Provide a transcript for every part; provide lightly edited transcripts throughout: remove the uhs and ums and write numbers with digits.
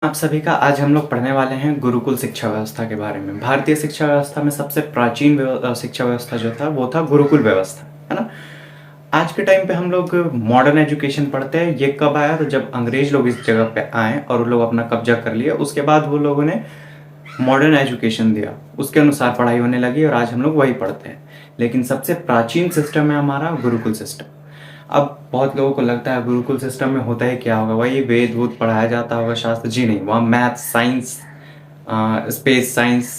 आप सभी का आज हम लोग पढ़ने वाले हैं गुरुकुल शिक्षा व्यवस्था के बारे में। भारतीय शिक्षा व्यवस्था में सबसे प्राचीन शिक्षा व्यवस्था जो था वो था गुरुकुल व्यवस्था, है ना? आज के टाइम पे हम लोग मॉडर्न एजुकेशन पढ़ते हैं। ये कब आया? तो जब अंग्रेज लोग इस जगह पे आए और वो लोग अपना कब्जा कर लिया, उसके बाद वो लोगों ने मॉडर्न एजुकेशन दिया, उसके अनुसार पढ़ाई होने लगी और आज हम लोग वही पढ़ते हैं। लेकिन सबसे प्राचीन सिस्टम है हमारा गुरुकुल सिस्टम। अब बहुत लोगों को लगता है गुरुकुल सिस्टम में होता ही क्या होगा, वही वेद वूद पढ़ाया जाता होगा, शास्त्र। जी नहीं, वहाँ math, science, space science,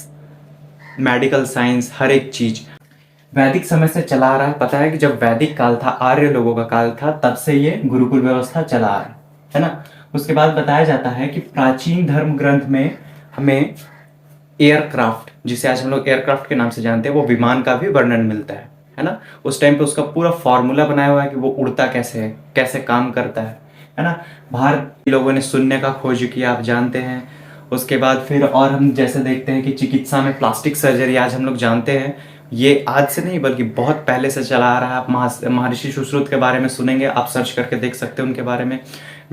medical science, हर एक चीज वैदिक समय से चला आ रहा है। पता है कि जब वैदिक काल था, आर्य लोगों का काल था, तब से ये गुरुकुल व्यवस्था चला आ रहा है ना? उसके बाद बताया जाता है कि प्राचीन धर्म ग्रंथ में हमें एयरक्राफ्ट, जिसे आज हम लोग एयरक्राफ्ट के नाम से जानते हैं, वो विमान का भी वर्णन मिलता है ना? उस टाइम पे उसका पूरा फॉर्मूला बनाया हुआ है कि वो उड़ता कैसे है, कैसे काम करता है ना? भारत लोगों ने शून्य का खोज किया, आप जानते हैं। उसके बाद फिर और हम जैसे देखते हैं कि चिकित्सा में प्लास्टिक सर्जरी आज हम लोग जानते हैं, ये आज से नहीं बल्कि बहुत पहले से चला आ रहा है। आप महर्षि सुश्रुत के बारे में सुनेंगे, आप सर्च करके देख सकते हैं उनके बारे में।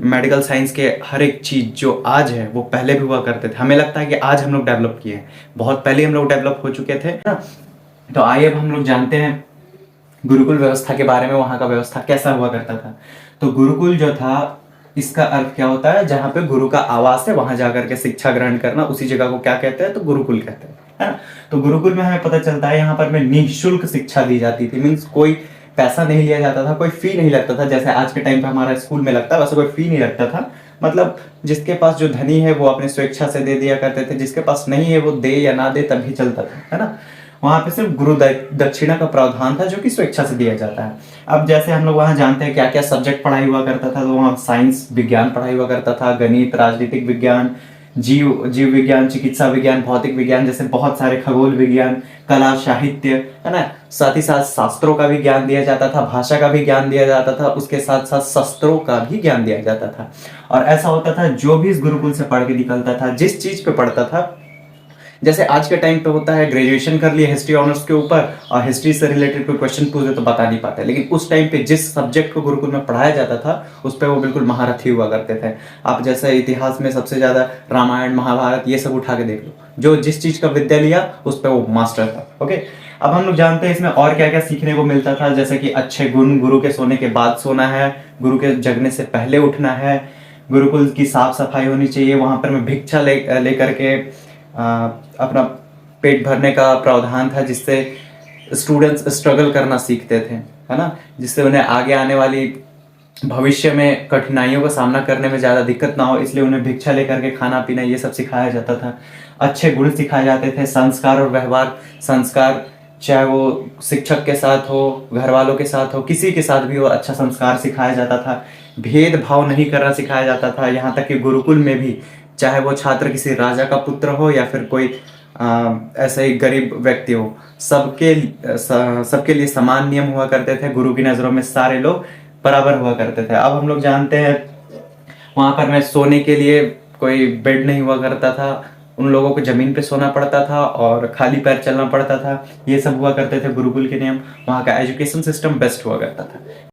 मेडिकल साइंस के हर एक चीज़ जो आज है वो पहले भी हुआ करते थे। हमें लगता है कि आज हम लोग डेवलप किए हैं, बहुत पहले हम लोग डेवलप हो चुके थे ना। तो आइए अब हम लोग जानते हैं गुरुकुल व्यवस्था के बारे में, वहाँ का व्यवस्था कैसा हुआ करता था। तो गुरुकुल जो था, इसका अर्थ क्या होता है? जहाँ पे गुरु का आवास है, वहां जाकर के शिक्षा ग्रहण करना, उसी जगह को क्या कहते हैं? तो गुरुकुल कहते हैं, है ना? तो गुरुकुल में हमें पता चलता है यहाँ पर में निःशुल्क शिक्षा दी जाती थी। मीन्स कोई पैसा नहीं लिया जाता था, कोई फी नहीं लगता था, जैसे आज के टाइम पे हमारा स्कूल में लगता है, वैसे कोई फी नहीं लगता था। मतलब जिसके पास जो धनी है वो अपने स्वेच्छा से दे दिया करते थे, जिसके पास नहीं है वो दे या ना दे तभी चलता था, है ना? वहां पे सिर्फ गुरु दक्षिणा का प्रावधान था, जो कि स्वेच्छा से दिया जाता है। अब जैसे हम लोग वहां जानते हैं क्या क्या सब्जेक्ट पढ़ाई हुआ करता था, तो वहाँ साइंस विज्ञान पढ़ाई हुआ करता था, गणित, राजनीतिक विज्ञान, जीव विज्ञान, चिकित्सा विज्ञान, भौतिक विज्ञान, जैसे बहुत सारे, खगोल विज्ञान, कला, साहित्य, है ना? साथ ही साथ शास्त्रों का भी ज्ञान दिया जाता था, भाषा का भी ज्ञान दिया जाता था, उसके साथ साथ शस्त्रों का भी ज्ञान दिया जाता था। और ऐसा होता था जो भी इस गुरुकुल से पढ़ के निकलता था, जिस चीज पे पढ़ता था, जैसे आज के टाइम पे होता है ग्रेजुएशन कर लिया हिस्ट्री ऑनर्स के ऊपर और हिस्ट्री से रिलेटेड कोई क्वेश्चन पूछे तो बता नहीं पाते, लेकिन उस टाइम पे जिस सब्जेक्ट को गुरुकुल में पढ़ाया जाता था उस पर वो बिल्कुल महारथी हुआ करते थे। आप जैसे इतिहास में सबसे ज्यादा रामायण, महाभारत, ये सब उठा के देख लो, जो जिस चीज का विद्या लिया उस पर वो मास्टर था। ओके, अब हम लोग जानते हैं इसमें और क्या क्या सीखने को मिलता था, जैसे कि अच्छे गुण, गुरु के सोने के बाद सोना है, गुरु के जगने से पहले उठना है, गुरुकुल की साफ सफाई होनी चाहिए, वहां पर मैं भिक्षा लेकर के अपना पेट भरने का प्रावधान था, जिससे स्टूडेंट्स स्ट्रगल करना सीखते थे, है ना? जिससे उन्हें आगे आने वाली भविष्य में कठिनाइयों का सामना करने में ज़्यादा दिक्कत ना हो, इसलिए उन्हें भिक्षा लेकर के खाना पीना ये सब सिखाया जाता था। अच्छे गुण सिखाए जाते थे, संस्कार और व्यवहार संस्कार, चाहे वो शिक्षक के साथ हो, घर वालों के साथ हो, किसी के साथ भी हो, अच्छा संस्कार सिखाया जाता था। भेदभाव नहीं करना सिखाया जाता था। यहाँ तक कि गुरुकुल में भी चाहे वो छात्र किसी राजा का पुत्र हो या फिर कोई ऐसा ही गरीब व्यक्ति हो, सबके लिए समान नियम हुआ करते थे। गुरु की नज़रों में सारे लोग बराबर हुआ करते थे। अब हम लोग जानते हैं वहां पर में सोने के लिए कोई बेड नहीं हुआ करता था, उन लोगों को जमीन पे सोना पड़ता था और खाली पैर चलना पड़ता था। ये सब हुआ करते थे गुरुकुल के नियम। वहाँ का एजुकेशन सिस्टम बेस्ट हुआ करता था।